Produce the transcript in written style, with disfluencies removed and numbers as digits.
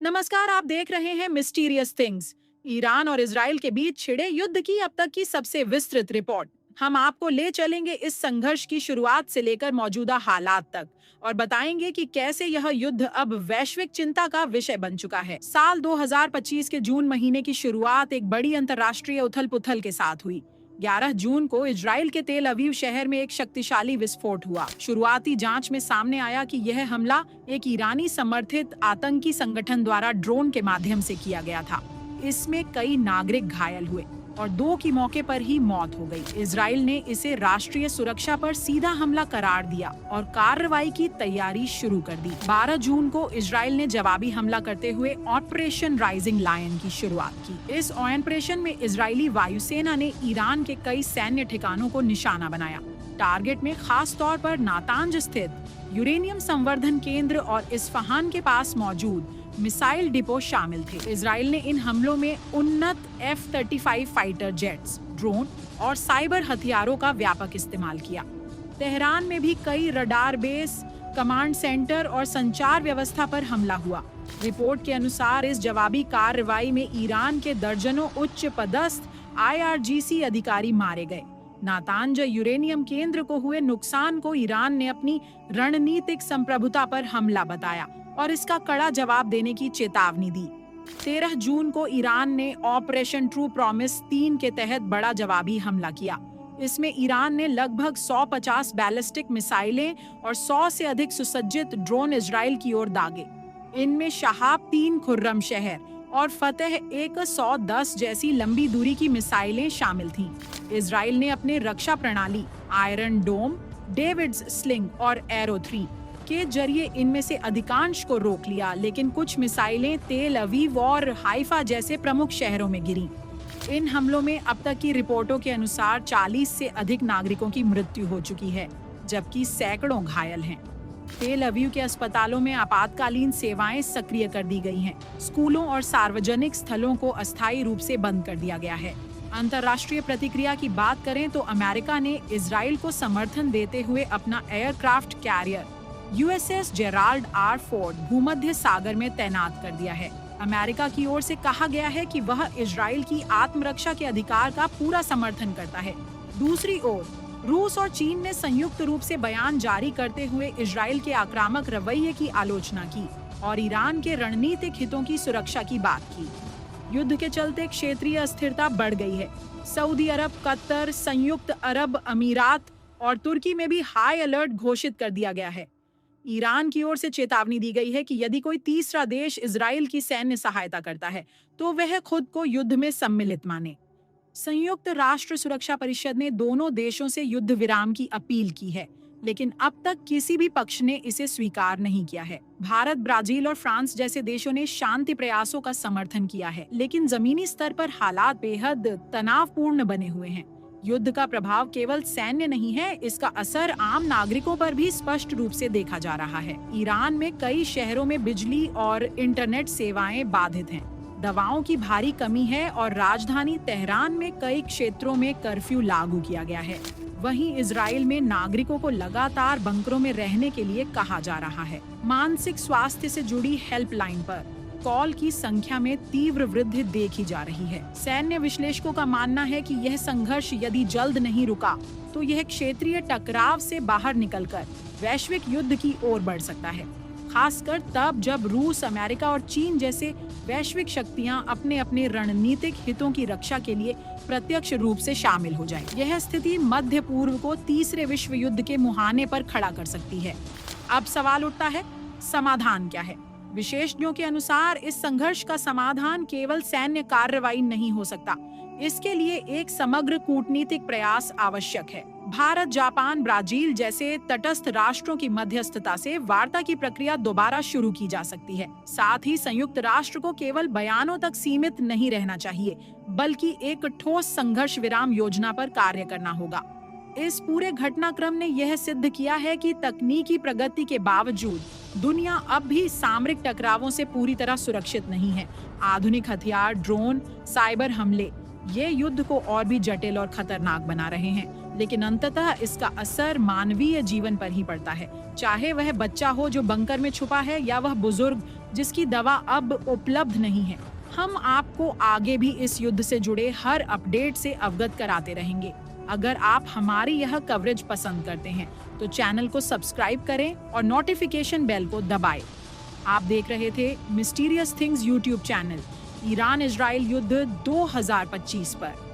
नमस्कार, आप देख रहे हैं मिस्टीरियस थिंग्स। ईरान और इसराइल के बीच छिड़े युद्ध की अब तक की सबसे विस्तृत रिपोर्ट। हम आपको ले चलेंगे इस संघर्ष की शुरुआत से लेकर मौजूदा हालात तक और बताएंगे कि कैसे यह युद्ध अब वैश्विक चिंता का विषय बन चुका है। साल 2025 के जून महीने की शुरुआत एक बड़ी अंतर्राष्ट्रीय उथल-पुथल के साथ हुई। 11 जून को इजराइल के तेल अवीव शहर में एक शक्तिशाली विस्फोट हुआ। शुरुआती जांच में सामने आया कि यह हमला एक ईरानी समर्थित आतंकी संगठन द्वारा ड्रोन के माध्यम से किया गया था। इसमें कई नागरिक घायल हुए और 2 की मौके पर ही मौत हो गई। इजराइल ने इसे राष्ट्रीय सुरक्षा पर सीधा हमला करार दिया और कार्रवाई की तैयारी शुरू कर दी। 12 जून को इजराइल ने जवाबी हमला करते हुए ऑपरेशन राइजिंग लायन की शुरुआत की। इस ऑपरेशन में इजरायली वायुसेना ने ईरान के कई सैन्य ठिकानों को निशाना बनाया। टारगेट में खास तौर पर नातांज स्थित यूरेनियम संवर्धन केंद्र और इस्फहान के पास मौजूद मिसाइल डिपो शामिल थे। इजराइल ने इन हमलों में उन्नत F-35 फाइटर जेट्स, ड्रोन और साइबर हथियारों का व्यापक इस्तेमाल किया। तेहरान में भी कई रडार बेस, कमांड सेंटर और संचार व्यवस्था पर हमला हुआ। रिपोर्ट के अनुसार इस जवाबी कार्रवाई में ईरान के दर्जनों उच्च पदस्थ IRGC अधिकारी मारे गए। नातांज यूरेनियम केंद्र को हुए नुकसान को ईरान ने अपनी रणनीतिक संप्रभुता पर हमला बताया और इसका कड़ा जवाब देने की चेतावनी दी। 13 जून को ईरान ने ऑपरेशन ट्रू प्रॉमिस 3 के तहत बड़ा जवाबी हमला किया। इसमें ईरान ने लगभग 150 बैलिस्टिक मिसाइलें और 100 से अधिक सुसज्जित ड्रोन इजराइल की ओर दागे। इनमें शहाब 3 खुर्रम शहर और फतेह 110 जैसी लंबी दूरी की मिसाइलें शामिल थीं। इजराइल ने अपने रक्षा प्रणाली आयरन डोम, डेविड्स स्लिंग और एरो 3 के जरिए इनमें से अधिकांश को रोक लिया, लेकिन कुछ मिसाइलें तेल अवीव और हाइफा जैसे प्रमुख शहरों में गिरीं। इन हमलों में अब तक की रिपोर्टों के अनुसार 40 से अधिक नागरिकों की मृत्यु हो चुकी है, जबकि सैकड़ों घायल हैं। तेल अवीव के अस्पतालों में आपातकालीन सेवाएं सक्रिय कर दी गई हैं। स्कूलों और सार्वजनिक स्थलों को अस्थायी रूप से बंद कर दिया गया है। अंतर्राष्ट्रीय प्रतिक्रिया की बात करें तो अमेरिका ने इजराइल को समर्थन देते हुए अपना aircraft carrier USS Gerald R. Ford भूमध्य सागर में तैनात कर दिया है। अमेरिका की ओर से कहा गया है कि वह इजराइल की आत्मरक्षा के अधिकार का पूरा समर्थन करता है। दूसरी ओर रूस और चीन ने संयुक्त रूप से बयान जारी करते हुए इजराइल के आक्रामक रवैये की आलोचना की और ईरान के रणनीतिक हितों की सुरक्षा की बात की। युद्ध के चलते क्षेत्रीय अस्थिरता बढ़ गई है। सऊदी अरब, कतर, संयुक्त अरब अमीरात और तुर्की में भी हाई अलर्ट घोषित कर दिया गया है। ईरान की ओर से चेतावनी दी गई है कि यदि कोई तीसरा देश इजराइल की सैन्य सहायता करता है तो वह खुद को युद्ध में सम्मिलित माने। संयुक्त राष्ट्र सुरक्षा परिषद ने दोनों देशों से युद्ध विराम की अपील की है, लेकिन अब तक किसी भी पक्ष ने इसे स्वीकार नहीं किया है। भारत, ब्राजील और फ्रांस जैसे देशों ने शांति प्रयासों का समर्थन किया है, लेकिन जमीनी स्तर पर हालात बेहद तनावपूर्ण बने हुए हैं। युद्ध का प्रभाव केवल सैन्य नहीं है, इसका असर आम नागरिकों पर भी स्पष्ट रूप से देखा जा रहा है। ईरान में कई शहरों में बिजली और इंटरनेट सेवाएं बाधित हैं। दवाओं की भारी कमी है और राजधानी तेहरान में कई क्षेत्रों में कर्फ्यू लागू किया गया है। वहीं इजराइल में नागरिकों को लगातार बंकरों में रहने के लिए कहा जा रहा है। मानसिक स्वास्थ्य से जुड़ी हेल्पलाइन पर कॉल की संख्या में तीव्र वृद्धि देखी जा रही है। सैन्य विश्लेषकों का मानना है कि यह संघर्ष यदि जल्द नहीं रुका तो यह क्षेत्रीय टकराव से बाहर निकलकर वैश्विक युद्ध की ओर बढ़ सकता है, खासकर तब जब रूस, अमेरिका और चीन जैसे वैश्विक शक्तियां अपने अपने रणनीतिक हितों की रक्षा के लिए प्रत्यक्ष रूप से शामिल हो जाए। यह स्थिति मध्य पूर्व को तीसरे विश्व युद्ध के मुहाने पर खड़ा कर सकती है। अब सवाल उठता है, समाधान क्या है? विशेषज्ञों के अनुसार इस संघर्ष का समाधान केवल सैन्य कार्रवाई नहीं हो सकता। इसके लिए एक समग्र कूटनीतिक प्रयास आवश्यक है। भारत, जापान, ब्राजील जैसे तटस्थ राष्ट्रों की मध्यस्थता से वार्ता की प्रक्रिया दोबारा शुरू की जा सकती है। साथ ही संयुक्त राष्ट्र को केवल बयानों तक सीमित नहीं रहना चाहिए, बल्कि एक ठोस संघर्ष विराम योजना पर कार्य करना होगा। इस पूरे घटनाक्रम ने यह सिद्ध किया है कि तकनीकी प्रगति के बावजूद दुनिया अब भी सामरिक टकरावों से पूरी तरह सुरक्षित नहीं है। आधुनिक हथियार, ड्रोन, साइबर हमले ये युद्ध को और भी जटिल और खतरनाक बना रहे हैं, लेकिन अंततः इसका असर मानवीय जीवन पर ही पड़ता है। चाहे वह बच्चा हो जो बंकर में छुपा है या वह बुजुर्ग जिसकी दवा अब उपलब्ध नहीं है। हम आपको आगे भी इस युद्ध से जुड़े हर अपडेट से अवगत कराते रहेंगे। अगर आप हमारी यह कवरेज पसंद करते हैं तो चैनल को सब्सक्राइब करें और नोटिफिकेशन बेल को दबाएं। आप देख रहे थे mysterious things YouTube channel, Iran Israel युद्ध 2025 पर।